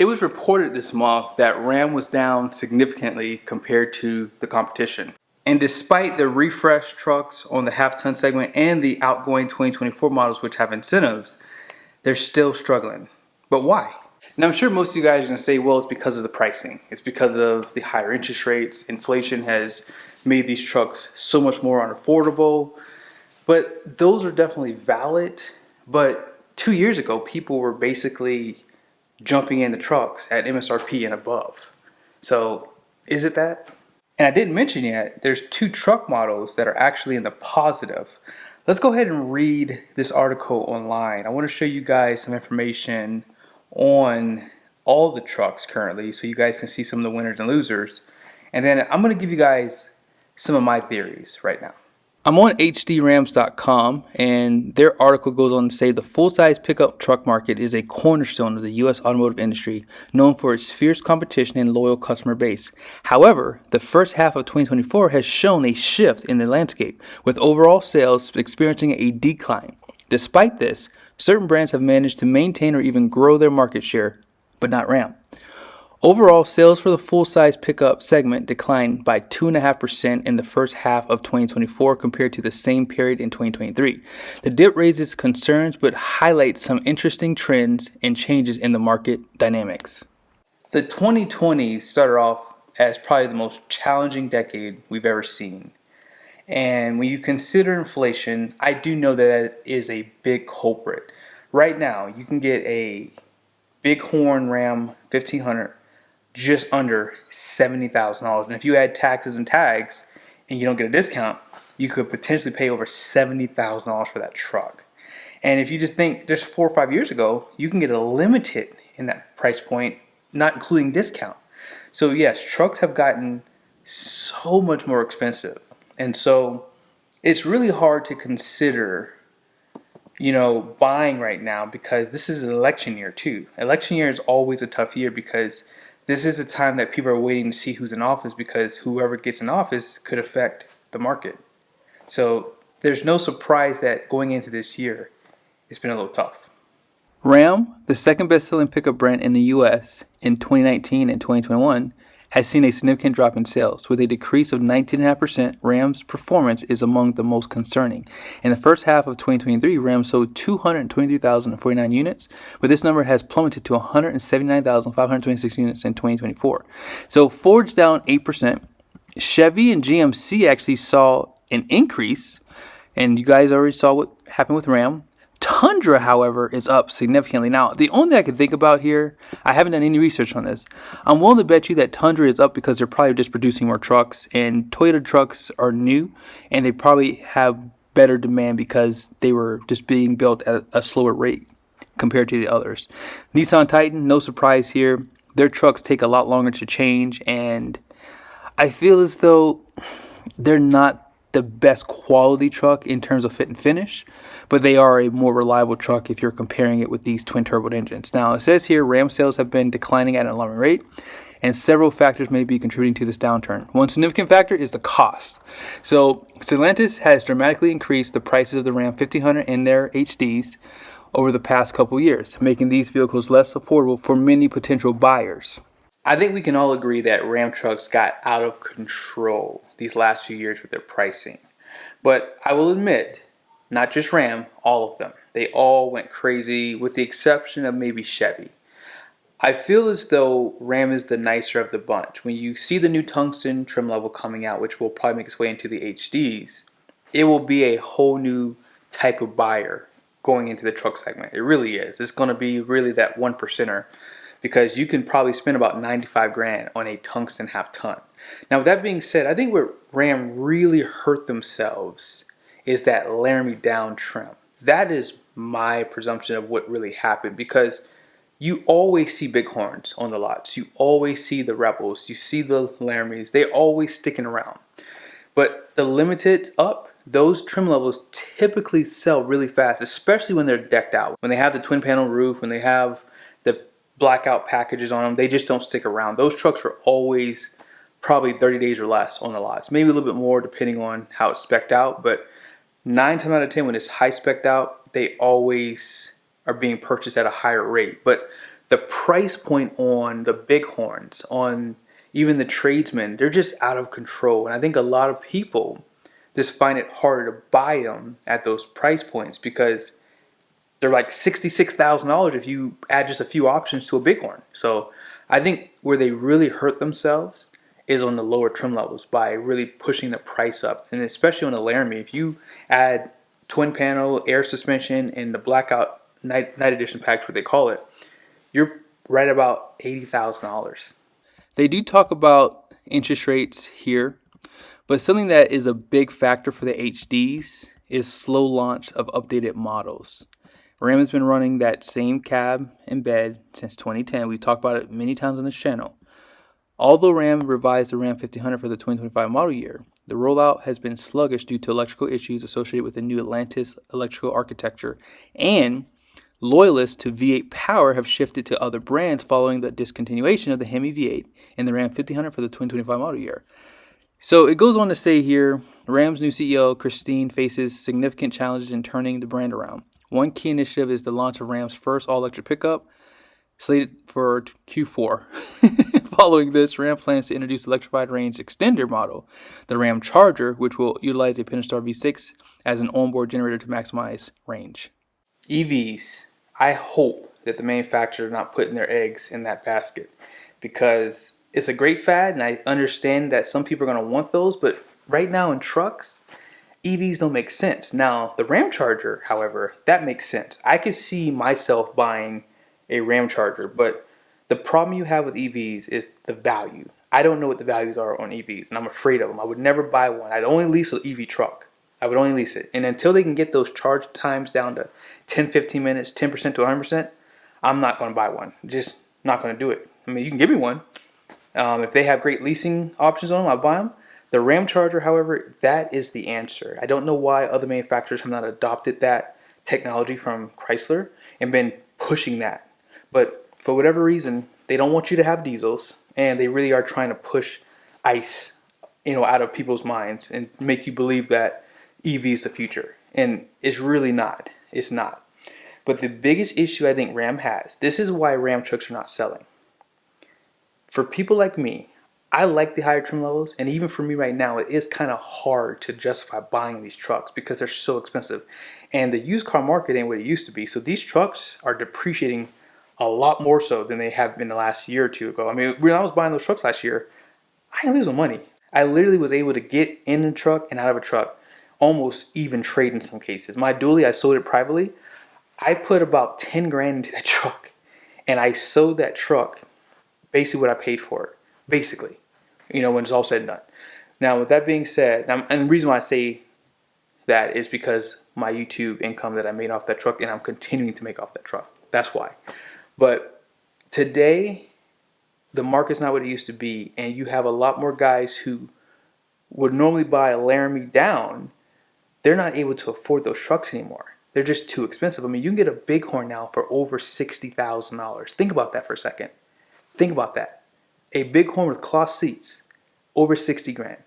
It was reported this month that Ram was down significantly compared to the competition. And despite the refreshed trucks on the half-ton segment and the outgoing 2024 models which have incentives, they're still struggling. But why? Now I'm sure most of you guys are going to say, well, it's because of the pricing. It's because of the higher interest rates. Inflation has made these trucks so much more unaffordable. But those are definitely valid. But 2 years ago, people were basically jumping in the trucks at MSRP and above. So is it that? And I didn't mention yet, there's 2 truck models that are actually in the positive. Let's go ahead and read this article online. I want to show you guys some information on all the trucks currently so you guys can see some of the winners and losers. And then I'm going to give you guys some of my theories right now. I'm on hdrams.com, and their article goes on to say the full-size pickup truck market is a cornerstone of the U.S. automotive industry, known for its fierce competition and loyal customer base. However, the first half of 2024 has shown a shift in the landscape, with overall sales experiencing a decline. Despite this, certain brands have managed to maintain or even grow their market share, but not Ram. Overall, sales for the full-size pickup segment declined by 2.5% in the first half of 2024 compared to the same period in 2023. The dip raises concerns but highlights some interesting trends and changes in the market dynamics. The 2020s started off as probably the most challenging decade we've ever seen. And when you consider inflation, I do know that is a big culprit. Right now, you can get a Bighorn Ram 1500 just under $70,000. And if you add taxes and tags and you don't get a discount, you could potentially pay over $70,000 for that truck. And if you just think just 4 or 5 years ago, you can get a limited in that price point, not including discount. So yes, trucks have gotten so much more expensive. And so it's really hard to consider, buying right now because this is an election year too. Election year is always a tough year because this is the time that people are waiting to see who's in office because whoever gets in office could affect the market. So there's no surprise that going into this year, it's been a little tough. Ram, the second best-selling pickup brand in the U.S. in 2019 and 2021, has seen a significant drop in sales. With a decrease of 19.5%, Ram's performance is among the most concerning. In the first half of 2023, Ram sold 223,049 units, but this number has plummeted to 179,526 units in 2024. So Ford's down 8%. Chevy and GMC actually saw an increase, and you guys already saw what happened with Ram. Tundra, however, is up significantly. Now, the only thing I can think about here, I haven't done any research on this. I'm willing to bet you that Tundra is up because they're probably just producing more trucks, and Toyota trucks are new, and they probably have better demand because they were just being built at a slower rate compared to the others. Nissan Titan, no surprise here. Their trucks take a lot longer to change, and I feel as though they're not the best quality truck in terms of fit and finish, but they are a more reliable truck if you're comparing it with these twin turbo engines. Now, it says here Ram sales have been declining at an alarming rate, and several factors may be contributing to this downturn. One significant factor is the cost. So Stellantis has dramatically increased the prices of the Ram 1500 and their HDs over the past couple years, making these vehicles less affordable for many potential buyers. I think we can all agree that Ram trucks got out of control these last few years with their pricing. But I will admit, not just Ram, all of them. They all went crazy with the exception of maybe Chevy. I feel as though Ram is the nicer of the bunch. When you see the new tungsten trim level coming out, which will probably make its way into the HDs, it will be a whole new type of buyer going into the truck segment. It really is. It's going to be really that 1%er. Because you can probably spend about 95 grand on a tungsten half ton. Now, with that being said, I think where Ram really hurt themselves is that Laramie down trim. That is my presumption of what really happened because you always see Bighorns on the lots. You always see the Rebels. You see the Laramies. They're always sticking around. But the Limited up, those trim levels typically sell really fast, especially when they're decked out. When they have the twin panel roof, when they have the blackout packages on them, they just don't stick around. Those trucks are always probably 30 days or less on the lots. Maybe a little bit more depending on how it's spec'd out, but 9 times out of 10 when it's high spec'd out, they always are being purchased at a higher rate. But the price point on the bighorns, on even the tradesmen, they're just out of control. And I think a lot of people just find it harder to buy them at those price points because they're like $66,000 if you add just a few options to a bighorn. So I think where they really hurt themselves is on the lower trim levels by really pushing the price up. And especially on the Laramie, if you add twin panel, air suspension, and the blackout night edition packs, what they call it, you're right about $80,000. They do talk about interest rates here, but something that is a big factor for the HDs is slow launch of updated models. Ram has been running that same cab and bed since 2010. We've talked about it many times on this channel. Although Ram revised the Ram 1500 for the 2025 model year, the rollout has been sluggish due to electrical issues associated with the new Atlantis electrical architecture, and loyalists to V8 power have shifted to other brands following the discontinuation of the Hemi V8 and the Ram 1500 for the 2025 model year. So it goes on to say here, Ram's new CEO, Christine, faces significant challenges in turning the brand around. One key initiative is the launch of Ram's first all-electric pickup, slated for Q4. Following this, Ram plans to introduce electrified range extender model, the Ram Charger, which will utilize a Pentastar V6 as an onboard generator to maximize range. EVs. I hope that the manufacturer are not putting their eggs in that basket, because it's a great fad, and I understand that some people are going to want those, but right now in trucks, EVs don't make sense. Now, the Ram Charger, however, that makes sense. I could see myself buying a Ram Charger, but the problem you have with EVs is the value. I don't know what the values are on EVs, and I'm afraid of them. I would never buy one. I'd only lease an EV truck. I would only lease it. And until they can get those charge times down to 10, 15 minutes, 10% to 100%, I'm not going to buy one. Just not going to do it. I mean, you can give me one. If they have great leasing options on them, I'll buy them. The Ram Charger, however, that is the answer. I don't know why other manufacturers have not adopted that technology from Chrysler and been pushing that. But for whatever reason, they don't want you to have diesels, and they really are trying to push ICE, out of people's minds and make you believe that EV is the future. And it's really not. It's not. But the biggest issue I think Ram has, this is why Ram trucks are not selling. For people like me, I like the higher trim levels, and even for me right now, it is kind of hard to justify buying these trucks because they're so expensive. And the used car market ain't what it used to be. So these trucks are depreciating a lot more so than they have in the last year or two ago. I mean, when I was buying those trucks last year, I didn't lose no money. I literally was able to get in a truck and out of a truck, almost even trade in some cases. My dually, I sold it privately. I put about 10 grand into that truck, and I sold that truck basically what I paid for it, basically, when it's all said and done. Now, with that being said, and the reason why I say that is because my YouTube income that I made off that truck, and I'm continuing to make off that truck. That's why. But today, the market's not what it used to be, and you have a lot more guys who would normally buy a Laramie down. They're not able to afford those trucks anymore. They're just too expensive. I mean, you can get a Bighorn now for over $60,000. Think about that for a second. Think about that. A Bighorn with cloth seats, over 60 grand.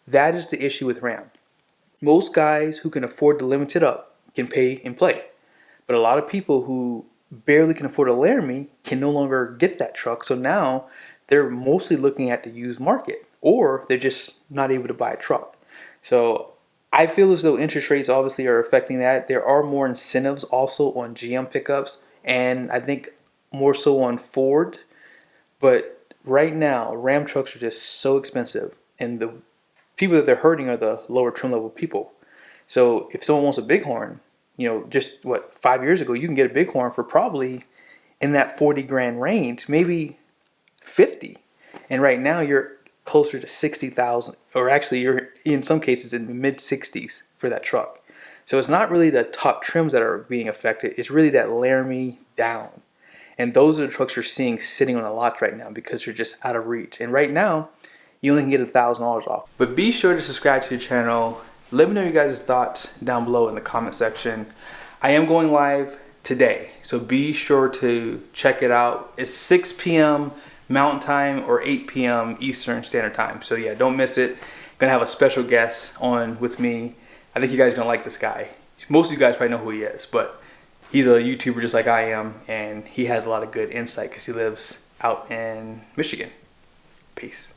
That is the issue with Ram. Most guys who can afford to limit it up can pay and play. But a lot of people who barely can afford a Laramie can no longer get that truck. So now they're mostly looking at the used market, or they're just not able to buy a truck. So I feel as though interest rates obviously are affecting that. There are more incentives also on GM pickups, and I think more so on Ford. But right now, Ram trucks are just so expensive, and the people that they're hurting are the lower trim level people. So if someone wants a Bighorn, just 5 years ago, you can get a Bighorn for probably in that 40 grand range, maybe 50. And right now you're closer to 60,000, or actually you're in some cases in the mid 60s for that truck. So it's not really the top trims that are being affected. It's really that Laramie down. And those are the trucks you're seeing sitting on the lots right now because they're just out of reach. And right now, you only can get $1,000 off. But be sure to subscribe to the channel. Let me know your guys' thoughts down below in the comment section. I am going live today, so be sure to check it out. It's 6 p.m. Mountain Time or 8 p.m. Eastern Standard Time. So yeah, don't miss it. Gonna have a special guest on with me. I think you guys are gonna like this guy. Most of you guys probably know who he is, but He's a YouTuber just like I am, and he has a lot of good insight because he lives out in Michigan. Peace.